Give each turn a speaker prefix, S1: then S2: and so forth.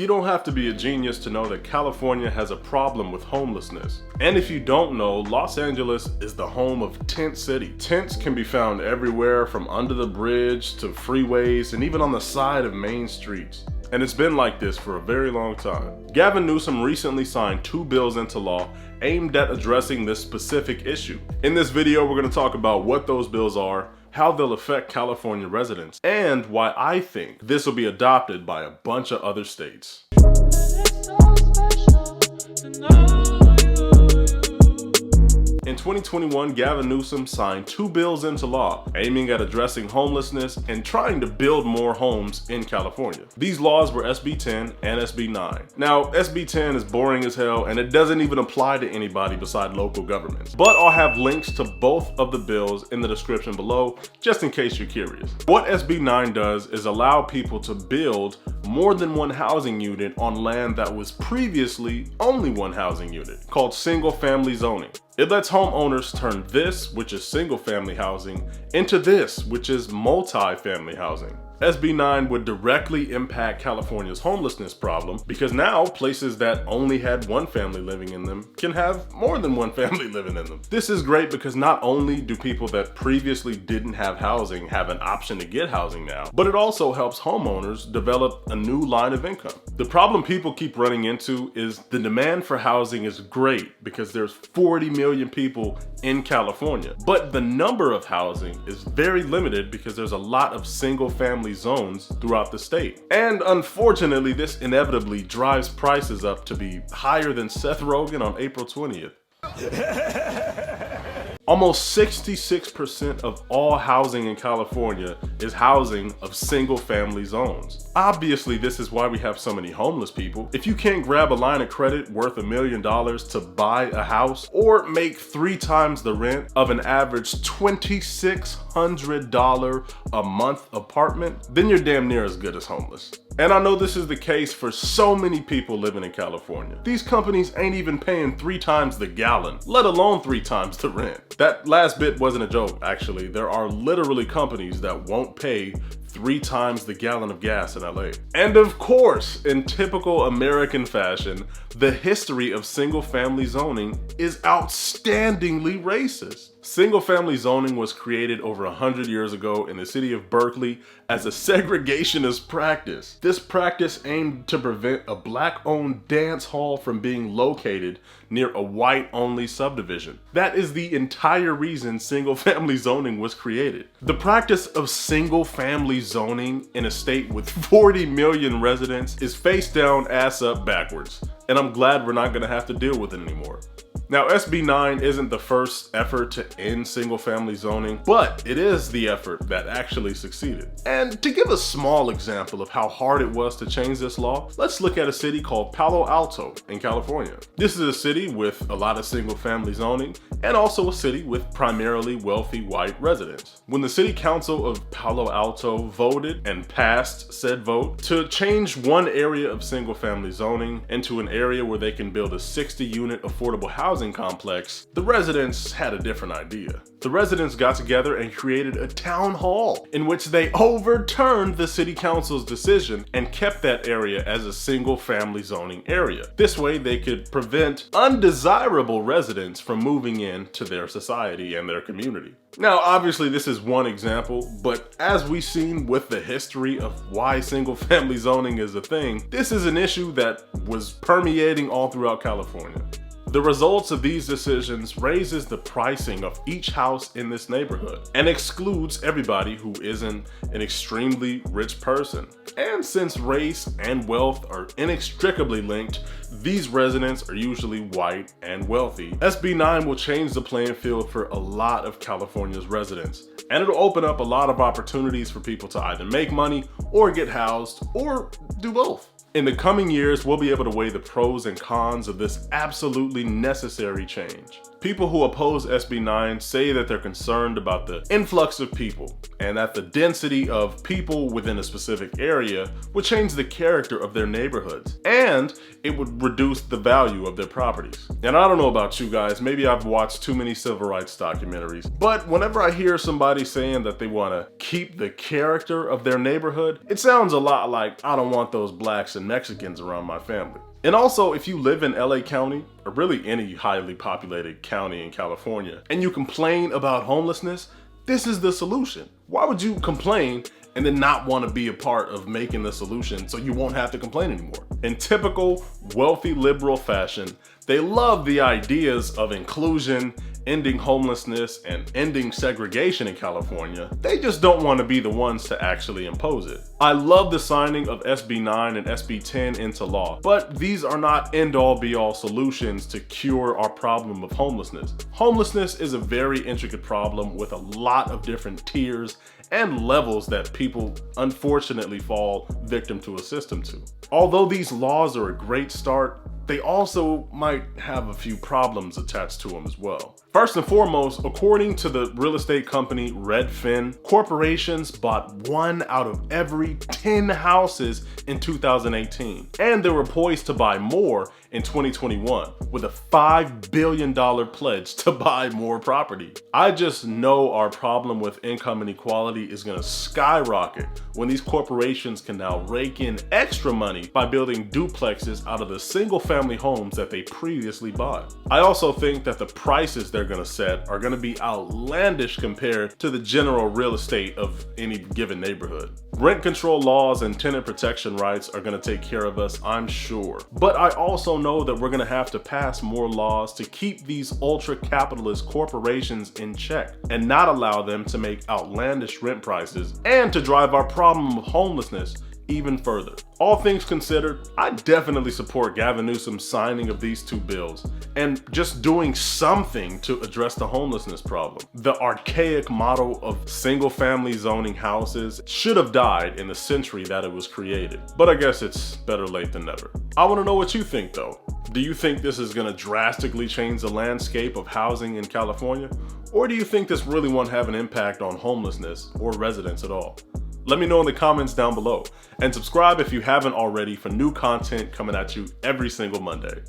S1: You don't have to be a genius to know that California has a problem with homelessness. And if you don't know, Los Angeles is the home of Tent City. Tents can be found everywhere from under the bridge to freeways and even on the side of main streets. And it's been like this for a very long time. Gavin Newsom recently signed 2 bills into law aimed at addressing this specific issue. In this video, we're going to talk about what those bills are, how they'll affect California residents, and why I think this will be adopted by a bunch of other states. In 2021, Gavin Newsom signed 2 bills into law aiming at addressing homelessness and trying to build more homes in California. These laws were SB 10 and SB 9. Now, SB 10 is boring as hell and it doesn't even apply to anybody beside local governments. But I'll have links to both of the bills in the description below, just in case you're curious. What SB 9 does is allow people to build more than one housing unit on land that was previously only one housing unit, called single-family zoning. It lets homeowners turn this, which is single-family housing, into this, which is multi-family housing. SB 9 would directly impact California's homelessness problem because now places that only had one family living in them can have more than one family living in them. This is great because not only do people that previously didn't have housing have an option to get housing now, but it also helps homeowners develop a new line of income. The problem people keep running into is the demand for housing is great because there's 40 million people in California, but the number of housing is very limited because there's a lot of single-family zones throughout the state. And unfortunately, this inevitably drives prices up to be higher than Seth Rogen on April 20th. Almost 66% of all housing in California is housing of single-family zones. Obviously, this is why we have so many homeless people. If you can't grab a line of credit worth $1 million to buy a house or make 3 times the rent of an average $2,600 a month apartment, then you're damn near as good as homeless. And I know this is the case for so many people living in California. These companies ain't even paying 3 times the gallon, let alone 3 times the rent. That last bit wasn't a joke, actually. There are literally companies that won't pay 3 times the gallon of gas in LA. And of course, in typical American fashion, the history of single-family zoning is outstandingly racist. Single-family zoning was created over 100 years ago in the city of Berkeley as a segregationist practice. This practice aimed to prevent a black-owned dance hall from being located near a white-only subdivision. That is the entire reason single-family zoning was created. The practice of single-family zoning in a state with 40 million residents is face down, ass up, backwards. And I'm glad we're not gonna have to deal with it anymore. Now, SB 9 isn't the first effort to end single-family zoning, but it is the effort that actually succeeded. And to give a small example of how hard it was to change this law, let's look at a city called Palo Alto in California. This is a city with a lot of single-family zoning and also a city with primarily wealthy white residents. When the city council of Palo Alto voted and passed said vote to change one area of single-family zoning into an area where they can build a 60-unit affordable housing complex, the residents had a different idea. The residents got together and created a town hall in which they overturned the city council's decision and kept that area as a single-family zoning area. This way they could prevent undesirable residents from moving into their society and their community. Now, obviously this is one example, but as we've seen with the history of why single-family zoning is a thing, this is an issue that was permeating all throughout California. The results of these decisions raises the pricing of each house in this neighborhood and excludes everybody who isn't an extremely rich person. And since race and wealth are inextricably linked, these residents are usually white and wealthy. SB 9 will change the playing field for a lot of California's residents, and it'll open up a lot of opportunities for people to either make money or get housed or do both. In the coming years, we'll be able to weigh the pros and cons of this absolutely necessary change. People who oppose SB 9 say that they're concerned about the influx of people and that the density of people within a specific area would change the character of their neighborhoods and it would reduce the value of their properties. And I don't know about you guys, maybe I've watched too many civil rights documentaries, but whenever I hear somebody saying that they want to keep the character of their neighborhood, it sounds a lot like, I don't want those blacks and Mexicans around my family. And also, if you live in LA County, or really any highly populated county in California, and you complain about homelessness, this is the solution. Why would you complain and then not want to be a part of making the solution so you won't have to complain anymore? In typical wealthy liberal fashion, they love the ideas of inclusion, ending homelessness, and ending segregation in California. They just don't want to be the ones to actually impose it. I love the signing of SB 9 and SB 10 into law, but these are not end-all be-all solutions to cure our problem of homelessness. Homelessness is a very intricate problem with a lot of different tiers and levels that people unfortunately fall victim to a system to. Although these laws are a great start, they also might have a few problems attached to them as well. First and foremost, according to the real estate company Redfin, corporations bought 1 out of every 10 houses in 2018, and they were poised to buy more in 2021 with a $5 billion pledge to buy more property. I just know our problem with income inequality is gonna skyrocket when these corporations can now rake in extra money by building duplexes out of the single family homes that they previously bought. I also think that the prices they're gonna set are gonna be outlandish compared to the general real estate of any given neighborhood. Rent control laws and tenant protection rights are gonna take care of us, I'm sure. But I also know that we're gonna have to pass more laws to keep these ultra-capitalist corporations in check and not allow them to make outlandish rent prices and to drive our problem of homelessness even further. All things considered, I definitely support Gavin Newsom's signing of these 2 bills and just doing something to address the homelessness problem. The archaic model of single-family zoning houses should have died in the century that it was created, but I guess it's better late than never. I want to know what you think though. Do you think this is going to drastically change the landscape of housing in California? Or do you think this really won't have an impact on homelessness or residents at all? Let me know in the comments down below, and subscribe if you haven't already for new content coming at you every single Monday.